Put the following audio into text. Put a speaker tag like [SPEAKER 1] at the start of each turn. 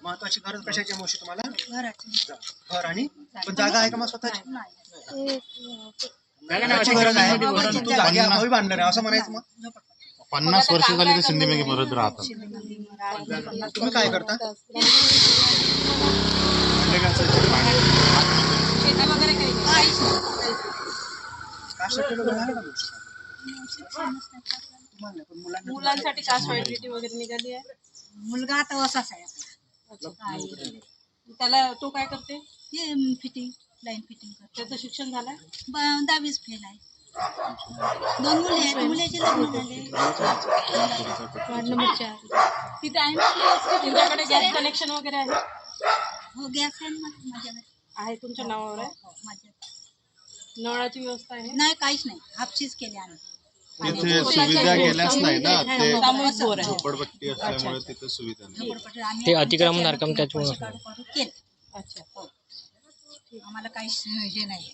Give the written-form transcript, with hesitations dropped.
[SPEAKER 1] महत्वाची गरज कशाची आहे मावशी तुम्हाला?
[SPEAKER 2] घराची.
[SPEAKER 1] घर आणि पण जागा आहे का मग स्वतःची?
[SPEAKER 2] नाही.
[SPEAKER 1] घराची गरज आहे पण तू जागेअभावी बांधणार आहे असं म्हणायचं मग?
[SPEAKER 3] 50 वर्ष झाली ते सिंधीमध्ये परत राहतात.
[SPEAKER 1] तुम्ही काय करता? कास्ट सर्टिफिकेट वगैरे आहे का मावशी? तुम्हाला नाही, पण मुलांना
[SPEAKER 4] मुलांसाठी कास्ट व्हॅलिडिटी वगैरे निघाली आहे.
[SPEAKER 2] मुलगा आता असाच आहे.
[SPEAKER 4] त्याला तो काय करते?
[SPEAKER 2] हे फिटिंग, लाईन फिटिंग करते.
[SPEAKER 4] त्याचं शिक्षण झालंय?
[SPEAKER 2] 10वीच फेल आहे. 2 मुली आहेत. मुलीचे लग्न झाले.
[SPEAKER 4] Ward number 4. तिथे आहे ना तुमच्याकडे गॅस कनेक्शन वगैरे आहे?
[SPEAKER 2] हो, गॅस आहे ना माझ्याकडे.
[SPEAKER 4] आहे तुमच्या नावावर आहे?
[SPEAKER 2] हो, माझ्या
[SPEAKER 4] नळाची व्यवस्था आहे?
[SPEAKER 2] नाही, काहीच नाही. हापशीच केले आम्ही.
[SPEAKER 3] तिथे सुविधा गेल्याच नाही ना, ते
[SPEAKER 4] सामूहिक बोर आहे.
[SPEAKER 3] झोपडपट्टी असल्यामुळे तिथे सुविधा नाही.
[SPEAKER 2] झोपडपट्टी आम्ही
[SPEAKER 5] ते अतिक्रमण रक्कम त्याच्यामुळे
[SPEAKER 2] काढू केलं.
[SPEAKER 4] अच्छा.
[SPEAKER 2] आम्हाला काहीच हे नाही.